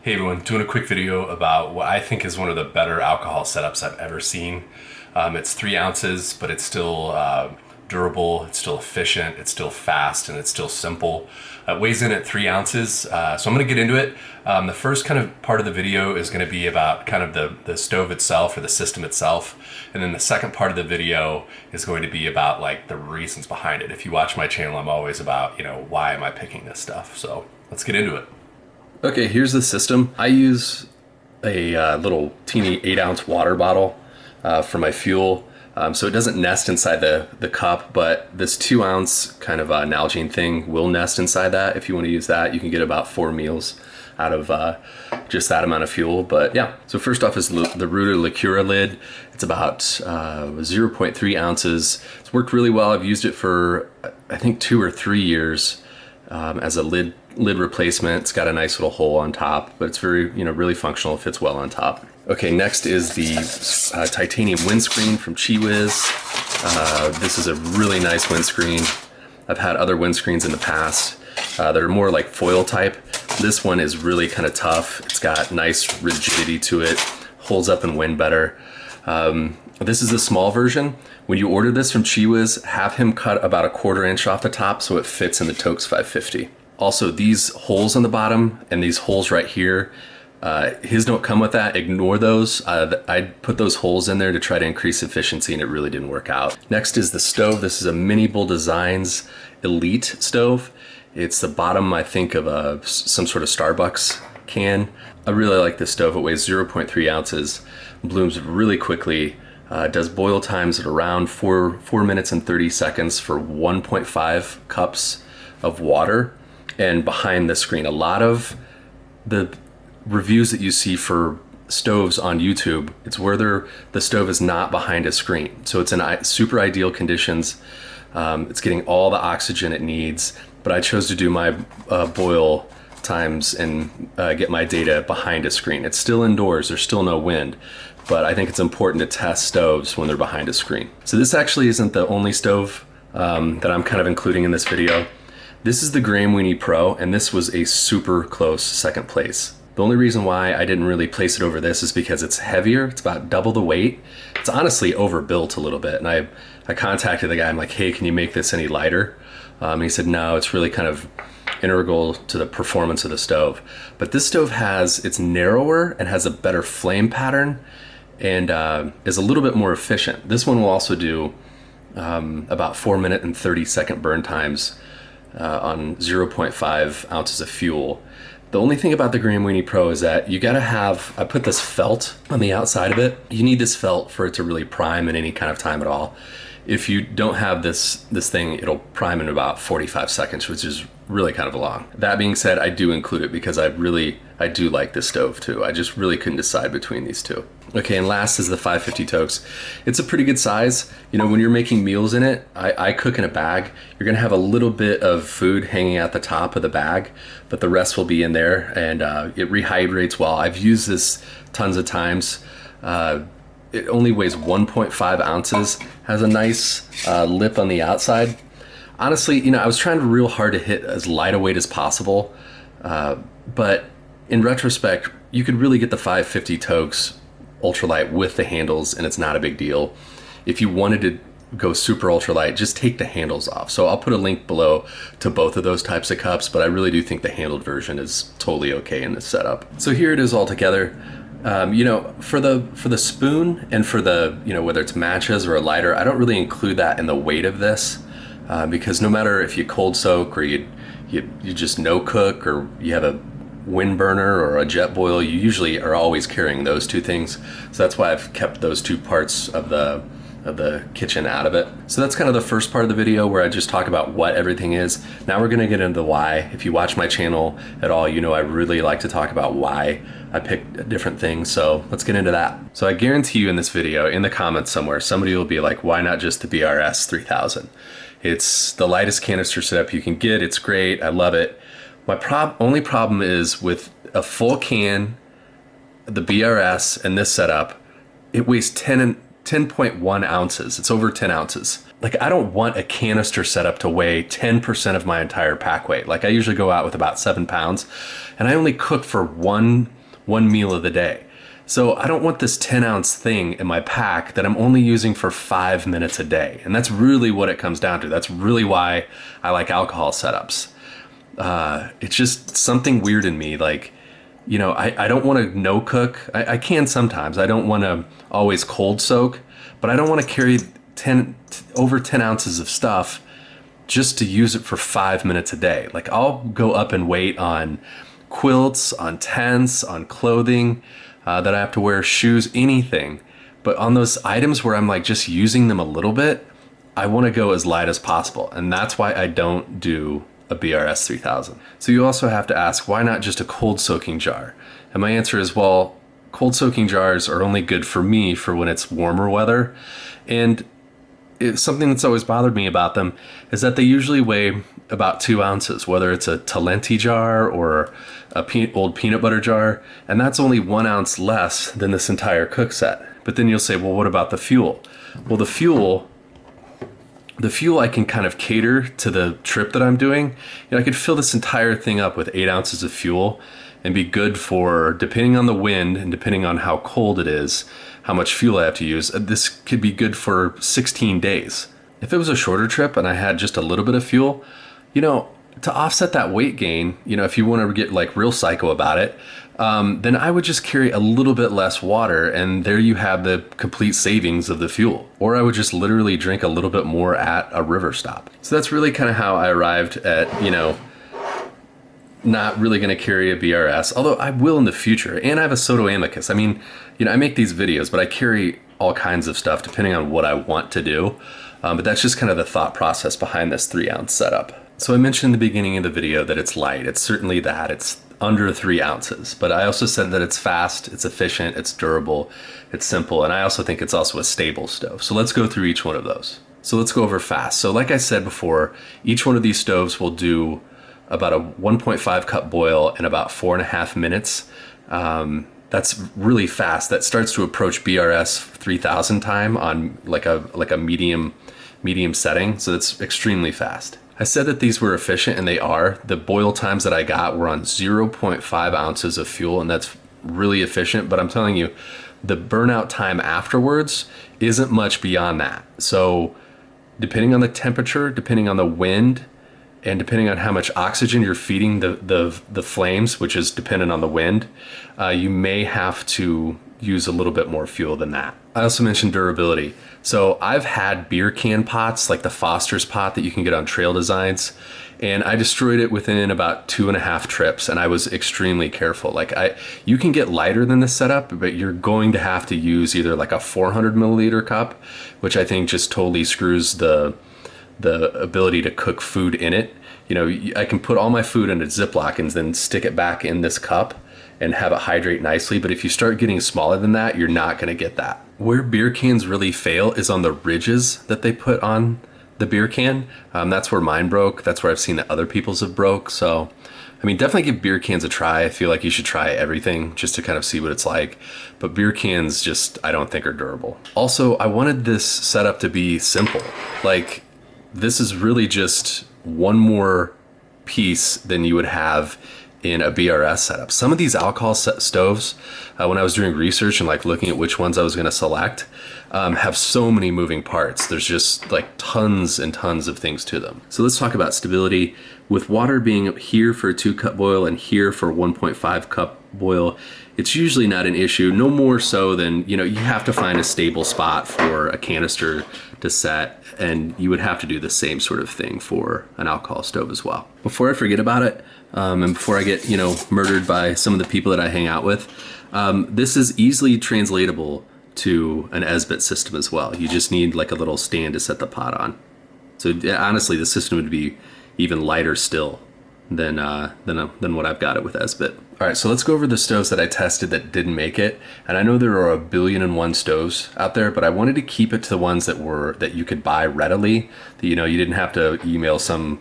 Hey everyone, doing a quick video about what I think is one of the better alcohol setups I've ever seen. It's 3 ounces, but it's still durable, it's still efficient, it's still fast, and it's still simple. It weighs in at 3 ounces, so I'm gonna get into it. The first kind of part of the video is gonna be about kind of the stove itself or the system itself. And then the second part of the video is going to be about like the reasons behind it. If you watch my channel, I'm always about, why am I picking this stuff? So let's get into it. Okay, here's the system. I use a little teeny 8-ounce water bottle for my fuel. So it doesn't nest inside the cup, but this 2-ounce kind of Nalgene thing will nest inside that. If you want to use that, you can get about 4 meals out of just that amount of fuel. But yeah, so first off is the Ruta Liqueur lid. It's about 0.3 ounces. It's worked really well. I've used it for, I think, 2 or 3 years as a lid replacement. It's got a nice little hole on top, but it's very, really functional. It fits well on top. Okay, next is the titanium windscreen from Chiwiz. This is a really nice windscreen. I've had other windscreens in the past that are more like foil type. This one is really kind of tough. It's got nice rigidity to it, holds up in wind better. This is the small version. When you order this from Chiwiz, have him cut about a 1/4 inch off the top so it fits in the Toaks 550. Also, these holes on the bottom and these holes right here, his don't come with that. Ignore those. I put those holes in there to try to increase efficiency, and it really didn't work out. Next is the stove. This is a Mini Bull Designs Elite stove. It's the bottom, I think, of some sort of Starbucks can. I really like this stove. It weighs 0.3 ounces, blooms really quickly, does boil times at around 4 minutes and 30 seconds for 1.5 cups of water. And behind the screen, a lot of the reviews that you see for stoves on YouTube, it's where the stove is not behind a screen. So it's in super ideal conditions. It's getting all the oxygen it needs, but I chose to do my boil times and get my data behind a screen. It's still indoors, there's still no wind, but I think it's important to test stoves when they're behind a screen. So this actually isn't the only stove that I'm kind of including in this video. This is the Graham Weenie Pro, and this was a super close second place. The only reason why I didn't really place it over this is because it's heavier. It's about double the weight. It's honestly overbuilt a little bit. And I contacted the guy. I'm like, hey, can you make this any lighter? He said, no, it's really kind of integral to the performance of the stove. But this stove it's narrower and has a better flame pattern and is a little bit more efficient. This one will also do about 4 minute and 30 second burn times on 0.5 ounces of fuel. The only thing about the Graham Weenie Pro is that you gotta have, I put this felt on the outside of it. You need this felt for it to really prime in any kind of time at all. If you don't have this thing, it'll prime in about 45 seconds, which is really kind of long. That being said, I do include it because I do like this stove too. I just really couldn't decide between these two. Okay, and last is the 550 Toaks. It's a pretty good size. When you're making meals in it, I cook in a bag. You're gonna have a little bit of food hanging at the top of the bag, but the rest will be in there, and it rehydrates well. I've used this tons of times. It only weighs 1.5 ounces, has a nice lip on the outside. Honestly, I was trying real hard to hit as light a weight as possible, but in retrospect, you could really get the 550 Toaks ultralight with the handles, and it's not a big deal. If you wanted to go super ultralight, just take the handles off. So I'll put a link below to both of those types of cups, but I really do think the handled version is totally okay in this setup. So here it is all together. For the spoon and for the, whether it's matches or a lighter, I don't really include that in the weight of this because no matter if you cold soak or you just no cook or you have a wind burner or a jet boil, you usually are always carrying those two things. So that's why I've kept those two parts of the kitchen out of it. So that's kind of the first part of the video where I just talk about what everything is. Now we're gonna get into the why. If you watch my channel at all, I really like to talk about why I picked different things. So let's get into that. So I guarantee you in this video, in the comments somewhere, somebody will be like, why not just the BRS 3000? It's the lightest canister setup you can get. It's great, I love it. My only problem is with a full can, the BRS and this setup, it weighs 10.1 ounces. It's over 10 ounces. Like, I don't want a canister setup to weigh 10% of my entire pack weight. Like, I usually go out with about 7 pounds, and I only cook for one one meal of the day. So I don't want this 10-ounce thing in my pack that I'm only using for 5 minutes a day. And that's really what it comes down to. That's really why I like alcohol setups. It's just something weird in me. Like, you know, I don't want to no cook. I can sometimes. I don't want to always cold soak, but I don't want to carry over 10 ounces of stuff just to use it for 5 minutes a day. Like, I'll go up in weight on quilts, on tents, on clothing that I have to wear, shoes, anything. But on those items where I'm like just using them a little bit, I want to go as light as possible. And that's why I don't do a BRS 3000. So you also have to ask, why not just a cold soaking jar? And my answer is, well, cold soaking jars are only good for me for when it's warmer weather. And something that's always bothered me about them is that they usually weigh about 2 ounces, whether it's a Talenti jar or a old peanut butter jar, and that's only 1 ounce less than this entire cook set. But then you'll say, well, what about the fuel? Well, the fuel I can kind of cater to the trip that I'm doing. You know, I could fill this entire thing up with 8 ounces of fuel and be good for, depending on the wind and depending on how cold it is, how much fuel I have to use, this could be good for 16 days. If it was a shorter trip and I had just a little bit of fuel, you know, to offset that weight gain, you know, if you want to get like real psycho about it, then I would just carry a little bit less water, and there you have the complete savings of the fuel. Or I would just literally drink a little bit more at a river stop. So that's really kind of how I arrived at, you know, not really going to carry a BRS, although I will in the future. And I have a Soto Amicus. I mean, you know, I make these videos, but I carry all kinds of stuff depending on what I want to do. But that's just kind of the thought process behind this 3-ounce setup. So I mentioned in the beginning of the video that it's light. It's certainly that. It's under 3 ounces. But I also said that it's fast, it's efficient, it's durable, it's simple, and I also think it's also a stable stove. So let's go through each one of those. So let's go over fast. So like I said before, each one of these stoves will do about a 1.5 cup boil in about 4.5 minutes. That's really fast. That starts to approach BRS 3000 time on like a medium setting. So that's extremely fast. I said that these were efficient, and they are. The boil times that I got were on 0.5 ounces of fuel, and that's really efficient. But I'm telling you, the burnout time afterwards isn't much beyond that. So depending on the temperature, depending on the wind, and depending on how much oxygen you're feeding the flames, which is dependent on the wind, you may have to use a little bit more fuel than that. I also mentioned durability. So I've had beer can pots, like the Foster's pot that you can get on Trail Designs, and I destroyed it within about 2.5 trips, and I was extremely careful. Like, you can get lighter than this setup, but you're going to have to use either like a 400 milliliter cup, which I think just totally screws the ability to cook food in it. You know, I can put all my food in a Ziploc and then stick it back in this cup and have it hydrate nicely. But if you start getting smaller than that, you're not going to get that. Where beer cans really fail is on the ridges that they put on the beer can. That's where mine broke. That's where I've seen that other people's have broke. So, I mean, definitely give beer cans a try. I feel like you should try everything just to kind of see what it's like. But beer cans just, I don't think are durable. Also, I wanted this setup to be simple. Like, this is really just one more piece than you would have in a BRS setup. Some of these alcohol stoves, when I was doing research and like looking at which ones I was going to select, have so many moving parts. There's just like tons and tons of things to them. So let's talk about stability. With water being here for a 2-cup boil and here for a 1.5 cup boil, it's usually not an issue. No more so than, you know, you have to find a stable spot for a canister to set, and you would have to do the same sort of thing for an alcohol stove as well. Before I forget about it, and before I get, you know, murdered by some of the people that I hang out with, this is easily translatable to an esbit system as well. You just need like a little stand to set the pot on. So honestly, the system would be even lighter still than what I've got it with esbit. All right, so let's go over the stoves that I tested that didn't make it. And I know there are 1,000,000,001 stoves out there, but I wanted to keep it to the ones that you could buy readily. That, you know, you didn't have to email some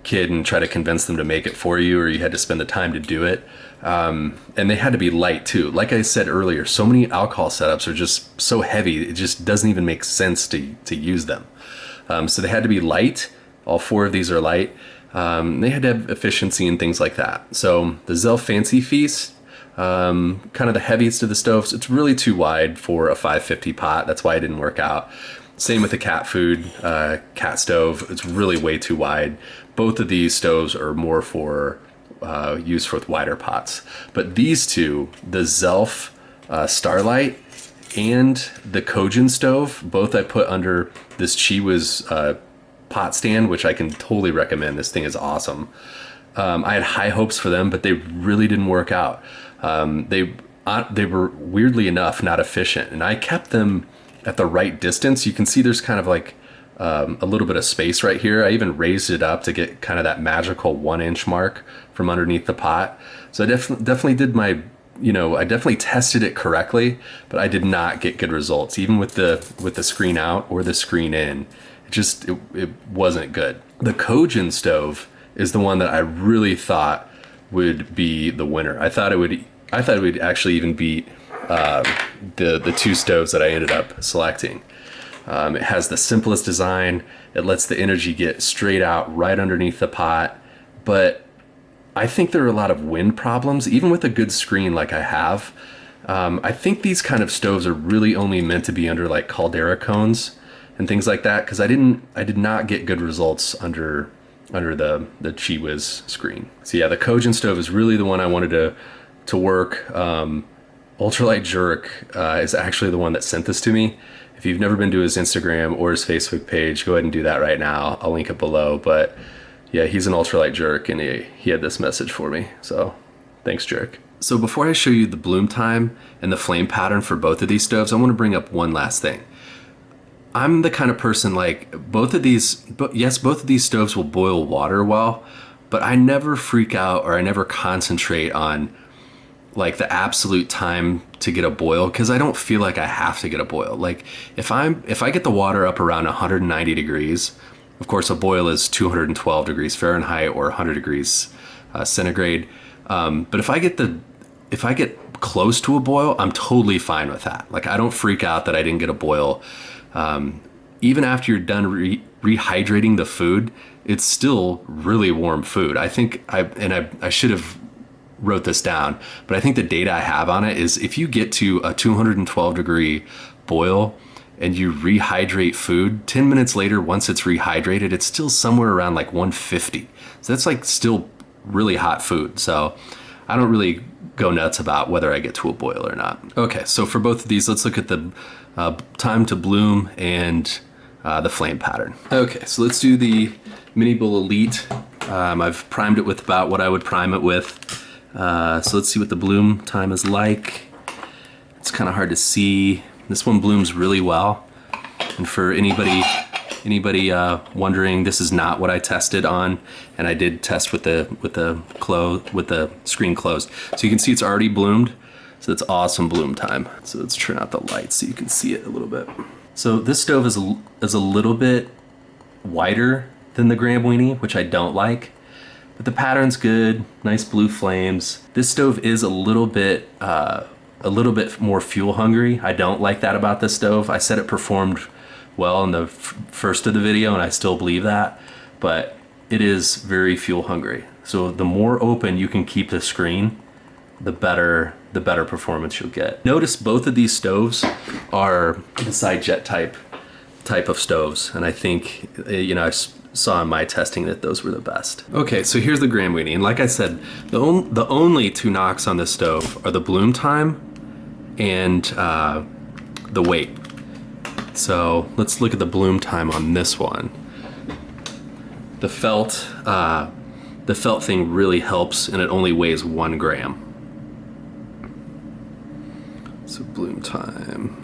kid and try to convince them to make it for you, or you had to spend the time to do it. And they had to be light too. Like I said earlier, so many alcohol setups are just so heavy, it just doesn't even make sense to use them. So they had to be light. All 4 of these are light. They had to have efficiency and things like that. So the Zell Fancy Feast, kind of the heaviest of the stoves. It's really too wide for a 550 pot. That's why it didn't work out. Same with the cat food, cat stove. It's really way too wide. Both of these stoves are more for use with wider pots. But these two, the Zelf Starlight and the Kojin stove, both I put under this Chiwa's pot stand, which I can totally recommend. This thing is awesome. I had high hopes for them, but they really didn't work out. They were weirdly enough not efficient, and I kept them at the right distance. You can see there's kind of like a little bit of space right here. I even raised it up to get kind of that magical 1-inch mark from underneath the pot. So I definitely did my, I definitely tested it correctly, but I did not get good results, even with the screen out or the screen in. It wasn't good. The Kojin stove is the one that I really thought would be the winner. I thought it would actually even beat the two stoves that I ended up selecting. It has the simplest design. It lets the energy get straight out right underneath the pot. But I think there are a lot of wind problems, even with a good screen like I have. I think these kind of stoves are really only meant to be under like Caldera cones and things like that, because I did not get good results under the Chiwa's screen. So yeah, the Kojin stove is really the one I wanted to work. Ultralight Jerk is actually the one that sent this to me. If you've never been to his Instagram or his Facebook page, go ahead and do that right now. I'll link it below. But yeah, he's an Ultralight Jerk, and he had this message for me. So thanks, Jerk. So before I show you the bloom time and the flame pattern for both of these stoves, I want to bring up one last thing. I'm the kind of person like both of these stoves will boil water well, but I never freak out or I never concentrate on like the absolute time to get a boil, because I don't feel like I have to get a boil. Like if I get the water up around 190 degrees, of course a boil is 212 degrees Fahrenheit or 100 degrees centigrade. But if I get close to a boil, I'm totally fine with that. Like I don't freak out that I didn't get a boil. Even after you're done rehydrating the food, it's still really warm food. I think I should have wrote this down, but I think the data I have on it is if you get to a 212 degree boil and you rehydrate food, 10 minutes later, once it's rehydrated, it's still somewhere around like 150. So that's like still really hot food. So I don't really go nuts about whether I get to a boil or not. Okay, so for both of these, let's look at the time to bloom and the flame pattern. Okay, so let's do the Mini Bull Elite. I've primed it with about what I would prime it with. So let's see what the bloom time is like. It's kind of hard to see. This one blooms really well. And for anybody wondering, this is not what I tested on, and I did test with the screen closed. So you can see it's already bloomed. So it's awesome bloom time. So let's turn out the lights so you can see it a little bit. So this stove is a little bit wider than the Graham Weenie, which I don't like. But the pattern's good, nice blue flames. This stove is a little bit more fuel hungry. I don't like that about this stove. I said it performed well in the first of the video, and I still believe that, but it is very fuel hungry. So the more open you can keep the screen, the better performance you'll get. Notice both of these stoves are the side jet type of stoves, and I think I saw in my testing that those were the best. Okay, so here's the Graham Weenie, and like I said, the only two knocks on this stove are the bloom time and the weight. So let's look at the bloom time on this one. The felt thing really helps, and it only weighs 1 gram. So bloom time.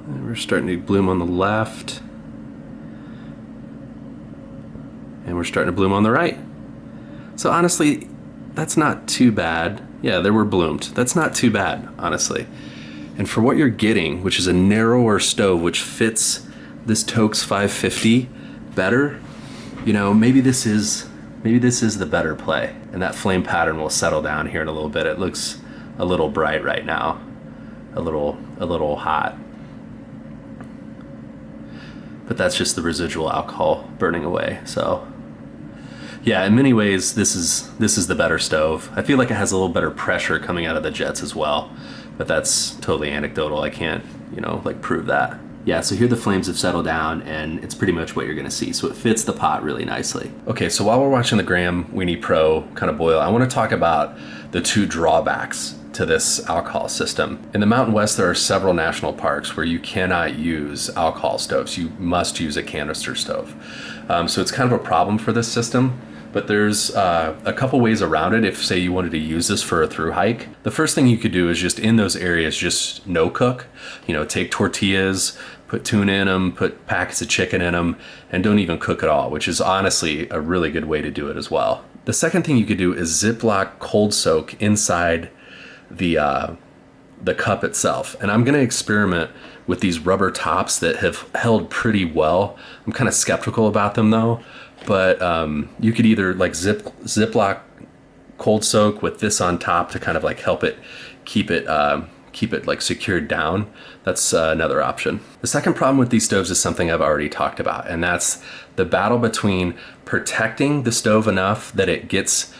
And we're starting to bloom on the left. And we're starting to bloom on the right. So honestly, that's not too bad. Yeah, they were bloomed. That's not too bad, honestly. And for what you're getting, which is a narrower stove, which fits this Toaks 550 better, maybe this is the better play. And that flame pattern will settle down here in a little bit. It looks a little bright right now, a little hot. But that's just the residual alcohol burning away. So Yeah, in many ways, this is the better stove. I feel like it has a little better pressure coming out of the jets as well, but that's totally anecdotal. I can't, like prove that. Yeah, so here the flames have settled down and it's pretty much what you're gonna see. So it fits the pot really nicely. Okay, so while we're watching the Graham Weenie Pro kind of boil, I wanna talk about the two drawbacks to this alcohol system. In the Mountain West, there are several national parks where you cannot use alcohol stoves. You must use a canister stove. So it's kind of a problem for this system. But there's a couple ways around it if, say, you wanted to use this for a through hike. The first thing you could do is just in those areas, just no cook. Take tortillas, put tuna in them, put packets of chicken in them, and don't even cook at all, which is honestly a really good way to do it as well. The second thing you could do is Ziploc cold soak inside the cup itself. And I'm gonna experiment with these rubber tops that have held pretty well. I'm kind of skeptical about them though. But you could either like Ziploc cold soak with this on top to kind of like help it keep it like secured down. That's another option. The second problem with these stoves is something I've already talked about, and that's the battle between protecting the stove enough that it gets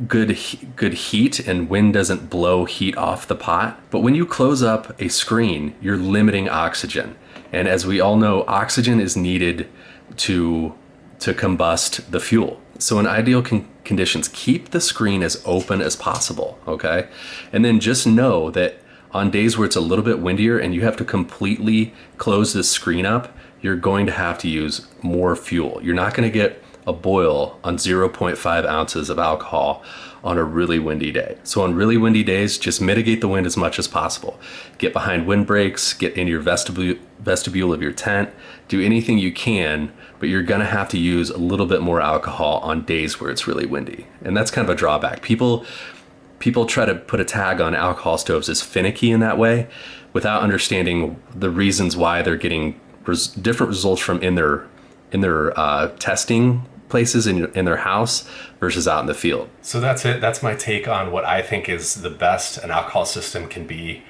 good heat and wind doesn't blow heat off the pot. But when you close up a screen, you're limiting oxygen. And as we all know, oxygen is needed to combust the fuel. So in ideal conditions, keep the screen as open as possible, okay? And then just know that on days where it's a little bit windier and you have to completely close this screen up, you're going to have to use more fuel. You're not gonna get a boil on 0.5 ounces of alcohol on a really windy day. So on really windy days, just mitigate the wind as much as possible. Get behind windbreaks, get in your vestibule of your tent, do anything you can, but you're gonna have to use a little bit more alcohol on days where it's really windy. And that's kind of a drawback. People try to put a tag on alcohol stoves as finicky in that way without understanding the reasons why they're getting different results from in their testing places in their house versus out in the field. So that's it. That's my take on what I think is the best an alcohol system can be.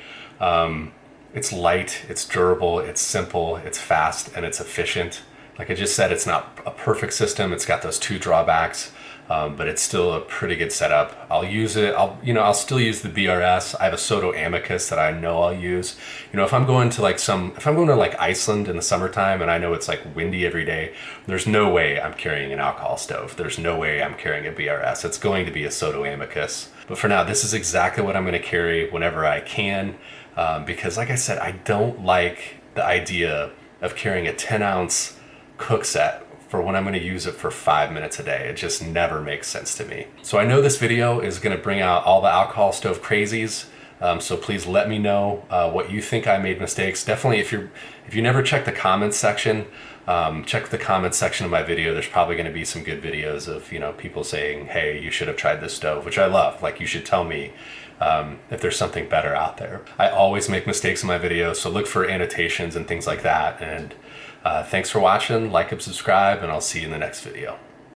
It's light, it's durable, it's simple, it's fast, and it's efficient. Like I just said, it's not a perfect system. It's got those two drawbacks, but it's still a pretty good setup. I'll use it. I'll still use the BRS. I have a Soto Amicus that I know I'll use. If I'm going to like Iceland in the summertime and I know it's like windy every day, there's no way I'm carrying an alcohol stove. There's no way I'm carrying a BRS. It's going to be a Soto Amicus. But for now, this is exactly what I'm going to carry whenever I can, because like I said, I don't like the idea of carrying a 10-ounce cook set for when I'm going to use it for 5 minutes a day. It just never makes sense to me. So I know this video is going to bring out all the alcohol stove crazies. So please let me know what you think I made mistakes. Definitely, if you never check the comments section, check the comments section of my video. There's probably going to be some good videos of people saying, "Hey, you should have tried this stove," which I love. Like, you should tell me if there's something better out there. I always make mistakes in my videos, so look for annotations and things like that. And thanks for watching. Like and subscribe, and I'll see you in the next video.